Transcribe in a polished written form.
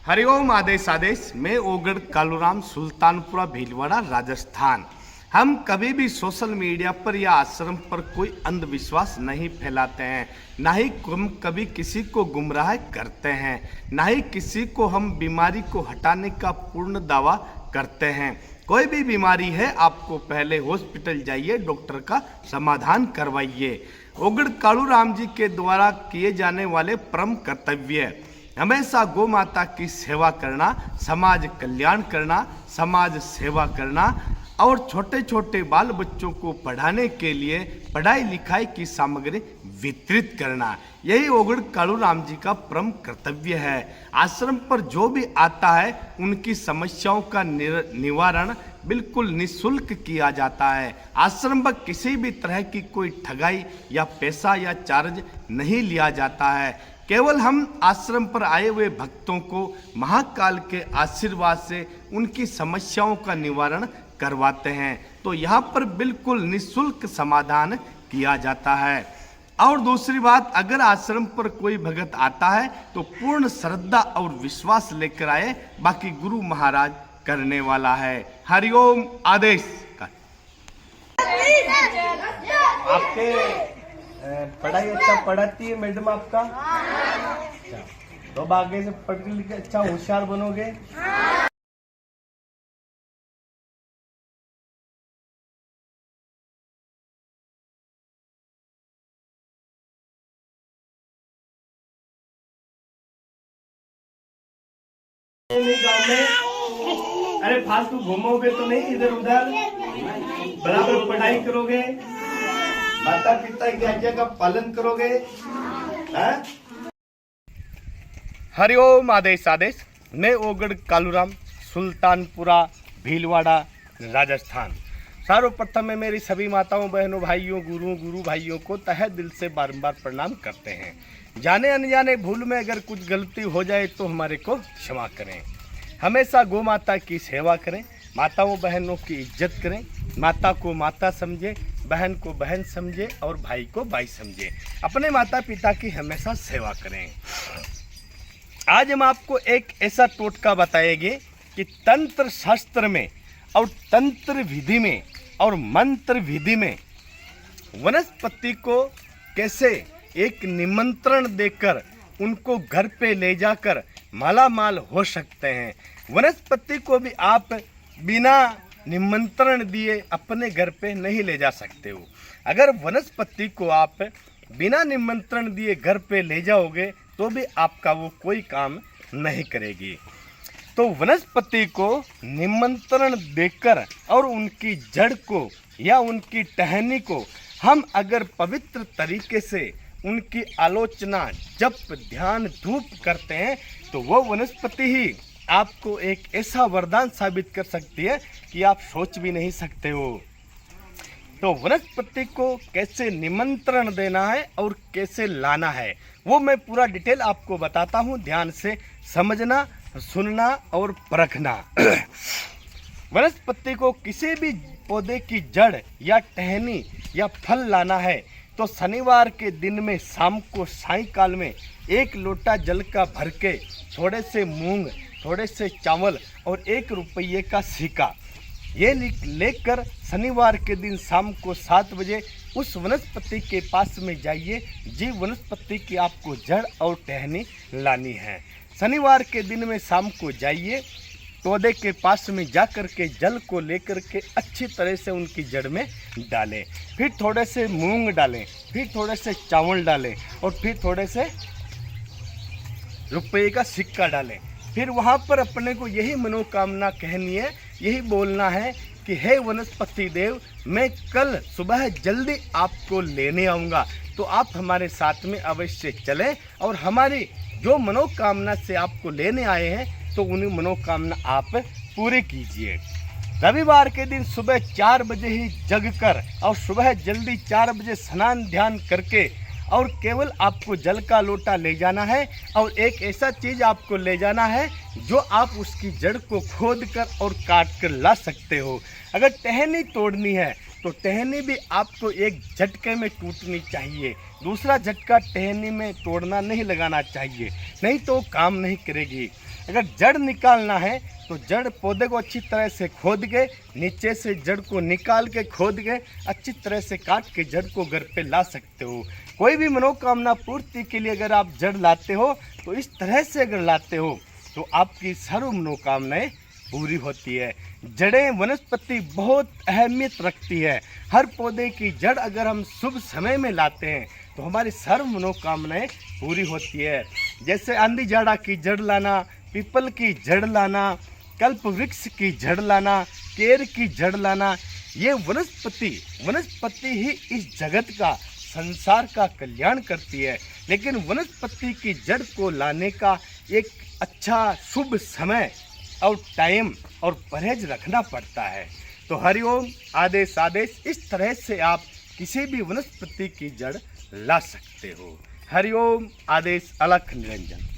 हरिओम आदेश आदेश। मैं ओगढ़ कालूराम, सुल्तानपुरा भीलवाड़ा, राजस्थान। हम कभी भी सोशल मीडिया पर या आश्रम पर कोई अंधविश्वास नहीं फैलाते हैं, ना ही हम कभी किसी को गुमराह करते हैं, ना ही किसी को हम बीमारी को हटाने का पूर्ण दावा करते हैं। कोई भी बीमारी है, आपको पहले हॉस्पिटल जाइए, डॉक्टर का समाधान करवाइए। ओगढ़ कालूराम जी के द्वारा किए जाने वाले परम कर्तव्य हमेशा गौ माता की सेवा करना, समाज कल्याण करना, समाज सेवा करना और छोटे छोटे बाल बच्चों को पढ़ाने के लिए पढ़ाई लिखाई की सामग्री वितरित करना, यही ओगढ़ कालूराम जी का परम कर्तव्य है। आश्रम पर जो भी आता है उनकी समस्याओं का निवारण बिल्कुल निःशुल्क किया जाता है। आश्रम पर किसी भी तरह की कोई ठगाई या पैसा या चार्ज नहीं लिया जाता है। केवल हम आश्रम पर आए हुए भक्तों को महाकाल के आशीर्वाद से उनकी समस्याओं का निवारण करवाते हैं। तो यहाँ पर बिल्कुल निःशुल्क समाधान किया जाता है। और दूसरी बात, अगर आश्रम पर कोई भगत आता है तो पूर्ण श्रद्धा और विश्वास लेकर आए, बाकी गुरु महाराज करने वाला है। हरिओम आदेश। आपके पढ़ाई अच्छा पढ़ाती है मैडम आपका? अच्छा, तो अब आगे से पढ़ लिख के अच्छा होशियार बनोगे। गाँव में अरे फालतू घूमोगे तो नहीं, इधर उधर बराबर पढ़ाई करोगे, माता पिता की आज्ञा का पालन करोगे। हरिओम आदेश आदेश। मैं ओगढ़ कालूराम, सुल्तानपुरा भीलवाड़ा, राजस्थान। सर्वप्रथम में मेरी सभी माताओं बहनों भाइयों गुरु भाइयों को तहे दिल से बारंबार प्रणाम करते हैं। जाने अनजाने भूल में अगर कुछ गलती हो जाए तो हमारे को क्षमा करें। हमेशा गौ माता की सेवा करें, माताओं बहनों की इज्जत करें, माता को माता समझे, बहन को बहन समझे और भाई को भाई समझे। अपने माता पिता की हमेशा सेवा करें। आज हम आपको एक ऐसा टोटका बताएंगे कि तंत्र शास्त्र में और तंत्र विधि में और मंत्र विधि में वनस्पति को कैसे एक निमंत्रण देकर उनको घर पे ले जाकर मालामाल हो सकते हैं। वनस्पति को भी आप बिना निमंत्रण दिए अपने घर पे नहीं ले जा सकते हो। अगर वनस्पति को आप बिना निमंत्रण दिए घर पे ले जाओगे तो भी आपका वो कोई काम नहीं करेगी। तो वनस्पति को निमंत्रण देकर और उनकी जड़ को या उनकी टहनी को हम अगर पवित्र तरीके से उनकी आलोचना, जप, ध्यान, धूप करते हैं तो वो वनस्पति ही आपको एक ऐसा वरदान साबित कर सकती है कि आप सोच भी नहीं सकते हो। तो वनस्पति को कैसे निमंत्रण देना है और कैसे लाना है वो मैं पूरा डिटेल आपको बताता हूँ। ध्यान से समझना, सुनना और परखना। वनस्पति को किसी भी पौधे की जड़ या टहनी या फल लाना है तो शनिवार के दिन में शाम को सायंकाल में 1 लोटा जल का भर के थोड़े से मूंग, थोड़े से चावल और 1 रुपये का सिक्का ये लेकर शनिवार के दिन शाम को 7 बजे उस वनस्पति के पास में जाइए। जी वनस्पति की आपको जड़ और टहनी लानी है। शनिवार के दिन में शाम को जाइए, पौधे के पास में जाकर के जल को लेकर के अच्छी तरह से उनकी जड़ में डालें, फिर थोड़े से मूंग डालें, फिर थोड़े से चावल डालें और फिर थोड़े से रुपये का सिक्का डालें। फिर वहाँ पर अपने को यही मनोकामना कहनी है, यही बोलना है कि हे वनस्पति देव, मैं कल सुबह जल्दी आपको लेने आऊँगा, तो आप हमारे साथ में अवश्य चलें और हमारी जो मनोकामना से आपको लेने आए हैं तो उन्हें मनोकामना आप पूरी कीजिए। रविवार के दिन सुबह 4 बजे ही जगकर और सुबह जल्दी 4 बजे स्नान ध्यान करके और केवल आपको जल का लोटा ले जाना है और एक ऐसा चीज़ आपको ले जाना है जो आप उसकी जड़ को खोद कर और काट कर ला सकते हो। अगर टहनी तोड़नी है तो टहनी भी आपको एक झटके में टूटनी चाहिए। दूसरा झटका टहनी में तोड़ना नहीं लगाना चाहिए, नहीं तो काम नहीं करेगी। अगर जड़ निकालना है तो जड़ पौधे को अच्छी तरह से खोद के, नीचे से जड़ को निकाल के खोद के अच्छी तरह से काट के जड़ को घर पे ला सकते हो। कोई भी मनोकामना पूर्ति के लिए अगर आप जड़ लाते हो तो इस तरह से अगर लाते हो तो आपकी सर्व मनोकामनाएं पूरी होती है। जड़ें वनस्पति बहुत अहमियत रखती है। हर पौधे की जड़ अगर हम शुभ समय में लाते हैं तो हमारी सर्व मनोकामनाएं पूरी होती है। जैसे आंधी जाड़ा की जड़ लाना, पीपल की जड़ लाना, कल्प वृक्ष की जड़ लाना, केर की जड़ लाना, ये वनस्पति ही इस जगत का, संसार का कल्याण करती है। लेकिन वनस्पति की जड़ को लाने का एक अच्छा शुभ समय और टाइम और परहेज रखना पड़ता है। तो हरिओम आदेश आदेश, इस तरह से आप किसी भी वनस्पति की जड़ ला सकते हो। हरिओम आदेश अलख निरंजन।